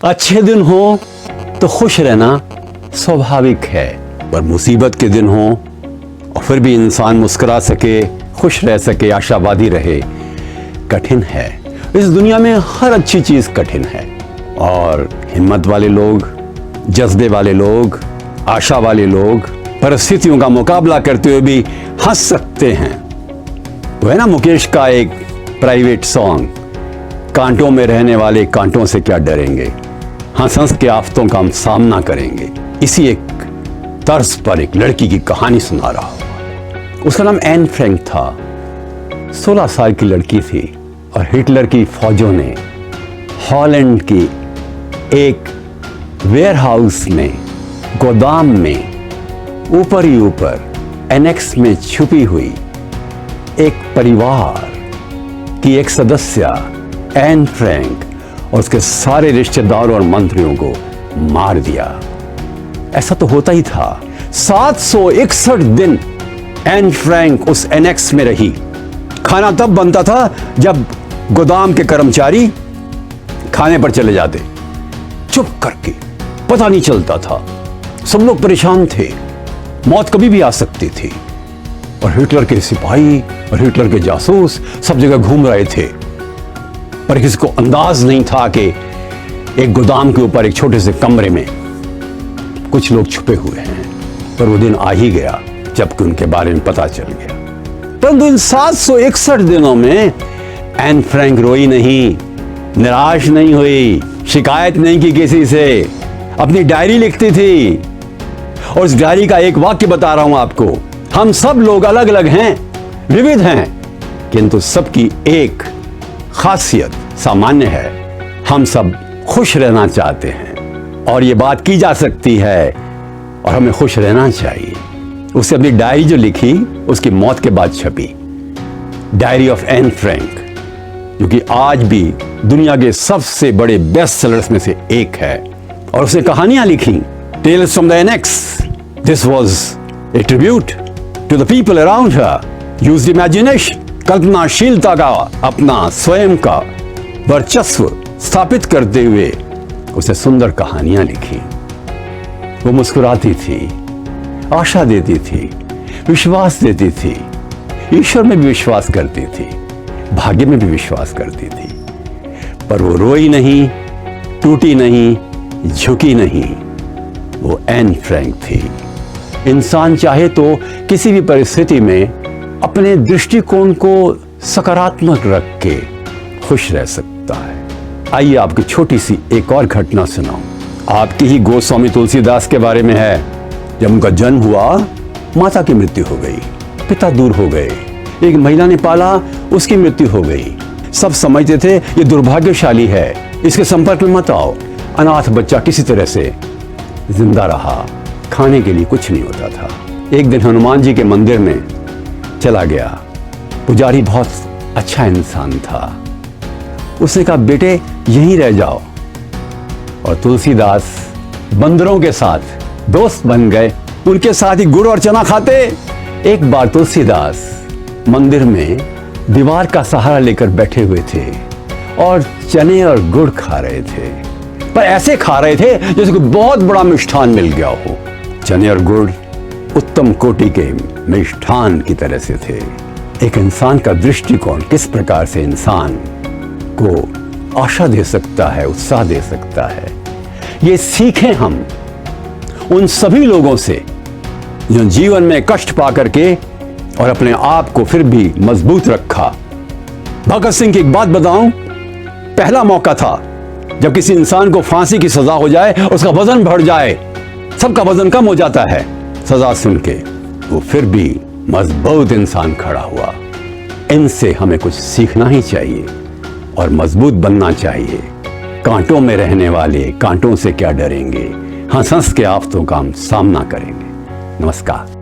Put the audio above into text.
अच्छे दिन हो तो खुश रहना स्वाभाविक है, पर मुसीबत के दिन हो और फिर भी इंसान मुस्कुरा सके, खुश रह सके, आशावादी रहे, कठिन है। इस दुनिया में हर अच्छी चीज कठिन है और हिम्मत वाले लोग, जज्बे वाले लोग, आशा वाले लोग परिस्थितियों का मुकाबला करते हुए भी हंस सकते हैं। वो है ना मुकेश का एक प्राइवेट सॉन्ग, कांटों में रहने वाले कांटों से क्या डरेंगे, हंस हंस के आफतों का हम सामना करेंगे। इसी एक तर्ज पर एक लड़की की कहानी सुना रहा हूं। उसका नाम एन फ्रैंक था। 16 साल की लड़की थी और हिटलर की फौजों ने हॉलैंड की एक वेयरहाउस में, गोदाम में ऊपर ही ऊपर एनेक्स में छुपी हुई एक परिवार की एक सदस्य एन फ्रैंक और उसके सारे रिश्तेदारों और मंत्रियों को मार दिया। ऐसा तो होता ही था। 761 दिन एन फ्रैंक उस एनेक्स में रही। खाना तब बनता था जब गोदाम के कर्मचारी खाने पर चले जाते, चुप करके, पता नहीं चलता था। सब लोग परेशान थे, मौत कभी भी आ सकती थी। और हिटलर के सिपाही और हिटलर के जासूस सब जगह घूम रहे थे, पर किसी को अंदाज नहीं था कि एक गोदाम के ऊपर एक छोटे से कमरे में कुछ लोग छुपे हुए हैं। पर वो दिन आ ही गया जबकि उनके बारे में पता चल गया। परंतु इन 761 दिनों में एन फ्रैंक रोई नहीं, निराश नहीं हुई, शिकायत नहीं की किसी से, अपनी डायरी लिखती थी। और उस डायरी का एक वाक्य बता रहा हूं आपको। हम सब लोग अलग अलग हैं, विविध हैं, किंतु सबकी एक खासियत सामान्य है, हम सब खुश रहना चाहते हैं और ये बात की जा सकती है और हमें खुश रहना चाहिए। उसने अपनी डायरी जो लिखी उसकी मौत के बाद छपी, डायरी ऑफ एन फ्रैंक, जो कि आज भी दुनिया के सबसे बड़े बेस्ट सेलर्स में से एक है। और उसने कहानियां लिखी, tales from the annexe. This was a tribute to the people around her, used imagination, कल्पनाशीलता का अपना स्वयं का वर्चस्व स्थापित करते हुए उसे सुंदर कहानियां लिखी। वो मुस्कुराती थी, आशा देती थी, विश्वास देती थी, ईश्वर में भी विश्वास करती थी, भाग्य में भी विश्वास करती थी। पर वो रोई नहीं, टूटी नहीं, झुकी नहीं। वो एन फ्रैंक थी। इंसान चाहे तो किसी भी परिस्थिति में अपने दृष्टिकोण को सकारात्मक रख के खुश रह सकता है। आइए आपकी छोटी सी एक और घटना सुनाऊं। आपकी ही गोस्वामी तुलसीदास के बारे में है। जब उनका जन्म हुआ, माता की मृत्यु हो गई, पिता दूर हो गए, एक महिला ने पाला, उसकी मृत्यु हो गई। सब समझते थे ये दुर्भाग्यशाली है, इसके संपर्क में मत आओ। अनाथ बच्चा किसी तरह से जिंदा रहा, खाने के लिए कुछ नहीं होता था। एक दिन हनुमान जी के मंदिर में चला गया। पुजारी बहुत अच्छा इंसान था। उसने कहा, बेटे यहीं रह जाओ। और तुलसीदास बंदरों के साथ दोस्त बन गए, उनके साथ ही गुड़ और चना खाते। एक बार तुलसीदास मंदिर में दीवार का सहारा लेकर बैठे हुए थे और चने और गुड़ खा रहे थे, पर ऐसे खा रहे थे जैसे कोई बहुत बड़ा मिष्ठान मिल गया हो। चने और गुड़ उत्तम कोटि के मिष्ठान की तरह से थे। एक इंसान का दृष्टिकोण किस प्रकार से इंसान को आशा दे सकता है, उत्साह दे सकता है, ये सीखें हम उन सभी लोगों से जो जीवन में कष्ट पा करके और अपने आप को फिर भी मजबूत रखा। भगत सिंह की एक बात बताऊं, पहला मौका था जब किसी इंसान को फांसी की सजा हो जाए, उसका वजन बढ़ जाए, सबका वजन कम हो जाता है, सजा सुन के वो फिर भी मजबूत इंसान खड़ा हुआ। इनसे हमें कुछ सीखना ही चाहिए और मजबूत बनना चाहिए। कांटों में रहने वाले कांटों से क्या डरेंगे, हंस हंस के आफतों का हम सामना करेंगे। नमस्कार।